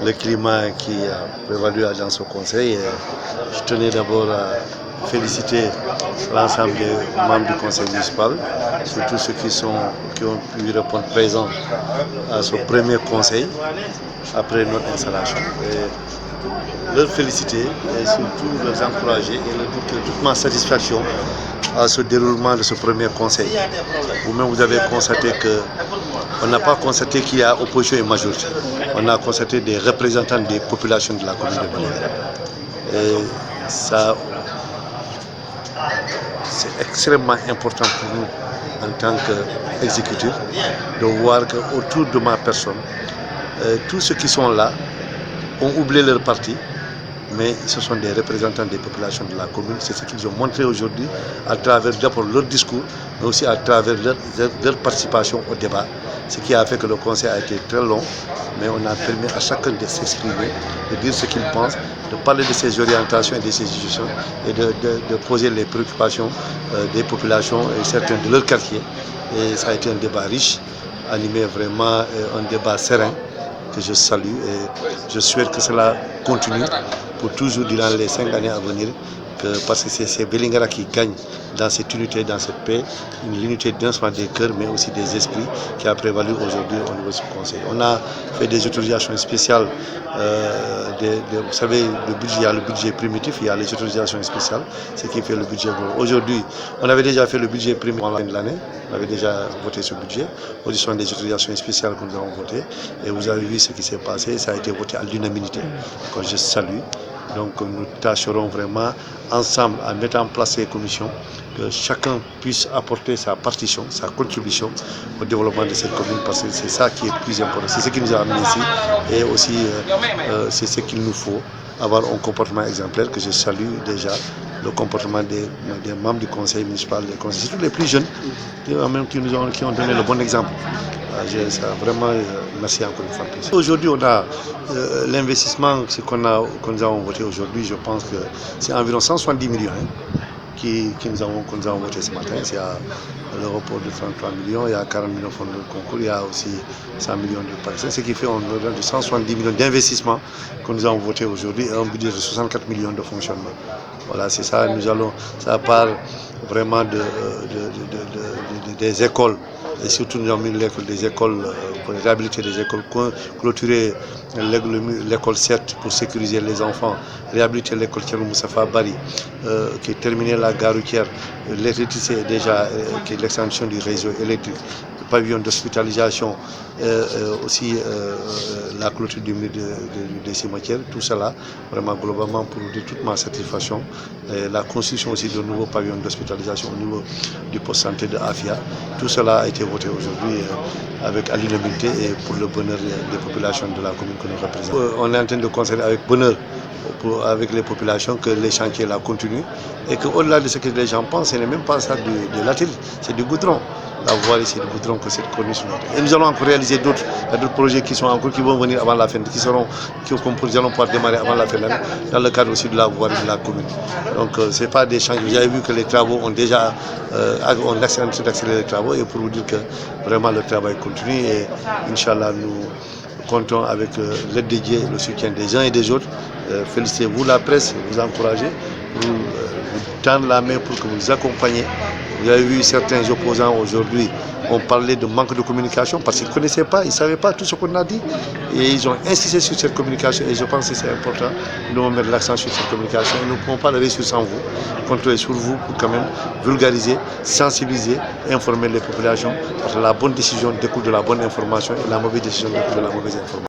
le climat qui a prévalu dans ce conseil. Je tenais d'abord à féliciter l'ensemble des membres du conseil municipal, surtout ceux qui ont pu répondre présents à ce premier conseil après notre installation. Et leur féliciter et surtout les encourager et leur dire toute ma satisfaction à ce déroulement de ce premier conseil. Vous-même, vous avez constaté qu'on n'a pas constaté qu'il y a opposition et majorité. On a constaté des représentants des populations de la commune de Baléga. Et ça, c'est extrêmement important pour nous en tant qu'exécutif de voir qu'autour de ma personne, tous ceux qui sont là ont oublié leur parti, mais ce sont des représentants des populations de la commune. C'est ce qu'ils ont montré aujourd'hui à travers d'abord leur discours, mais aussi à travers leur participation au débat. Ce qui a fait que le conseil a été très long, mais on a permis à chacun de s'exprimer, de dire ce qu'il pense, de parler de ses orientations et de ses institutions et de poser les préoccupations des populations et certains de leur quartier. Et ça a été un débat riche, animé vraiment un débat serein que je salue et je souhaite que cela continue pour toujours durant les 5 années à venir, parce que c'est Vélingara qui gagne dans cette unité, dans cette paix, l'unité non seulement des cœurs mais aussi des esprits qui a prévalu aujourd'hui au niveau de ce conseil. On a fait des autorisations spéciales, vous savez, il y a le budget primitif, il y a les autorisations spéciales, ce qui fait le budget. Aujourd'hui, on avait déjà fait le budget primitif à la fin de l'année, on avait déjà voté ce budget. Aujourd'hui, ce sont des autorisations spéciales que nous avons votées et vous avez vu ce qui s'est passé, ça a été voté à l'unanimité, que je salue. Donc nous tâcherons vraiment ensemble à mettre en place ces commissions, que chacun puisse apporter sa partition, sa contribution au développement de cette commune, parce que c'est ça qui est plus important, c'est ce qui nous a amené ici et aussi c'est ce qu'il nous faut, avoir un comportement exemplaire que je salue déjà, le comportement des membres du conseil municipal, des conseillers, surtout les plus jeunes, qui ont donné le bon exemple. Vraiment, merci encore une fois. Aujourd'hui, on a l'investissement que nous avons voté aujourd'hui, je pense que c'est environ 170 millions que nous avons voté ce matin. C'est à l'aéroport de 33 millions, il y a 40 millions de fonds de concours, il y a aussi 100 millions de parcelles, ce qui fait un ordre de 170 millions d'investissements que nous avons voté aujourd'hui et un budget de 64 millions de fonctionnement. Voilà, c'est ça, ça part vraiment des écoles. Et surtout, nous avons mis des écoles pour réhabiliter les écoles, clôturer l'école 7 pour sécuriser les enfants, réhabiliter l'école Thierno Moustapha Bari, qui est terminée la gare routière, l'électricité déjà, qui est l'extension du réseau électrique, le pavillon d'hospitalisation, aussi la clôture des cimetières, tout cela, vraiment globalement pour de toute ma satisfaction. La construction aussi de nouveaux pavillons d'hospitalisation au niveau du poste santé de Afia, tout cela a été voté aujourd'hui à l'unanimité et pour le bonheur des populations de la commune que nous représentons. On est en train de concerter avec bonheur avec les populations que les chantiers là continuent et qu'au-delà de ce que les gens pensent, ce n'est même pas ça de la télé, c'est du goudron. La voie ici, du goudron que cette commune. Et nous allons encore réaliser d'autres projets qui sont en cours, qui vont venir avant la fin, nous allons pouvoir démarrer avant la fin de l'année, dans le cadre aussi de la voie de la commune. Donc ce n'est pas des chantiers. Vous avez vu que les travaux ont déjà accéléré les travaux et pour vous dire que vraiment le travail continue et Inch'Allah nous comptons avec l'aide de Dieu et le soutien des uns et des autres. Félicitez-vous la presse, vous encouragez, vous tendre la main pour que vous nous accompagniez. Vous avez vu certains opposants aujourd'hui ont parlé de manque de communication parce qu'ils ne connaissaient pas, ils ne savaient pas tout ce qu'on a dit. Et ils ont insisté sur cette communication et je pense que c'est important de mettre l'accent sur cette communication. Et nous ne pouvons pas le réussir sans vous, compter sur vous pour quand même vulgariser, sensibiliser, informer les populations. Parce que la bonne décision découle de la bonne information et la mauvaise décision découle de la mauvaise information.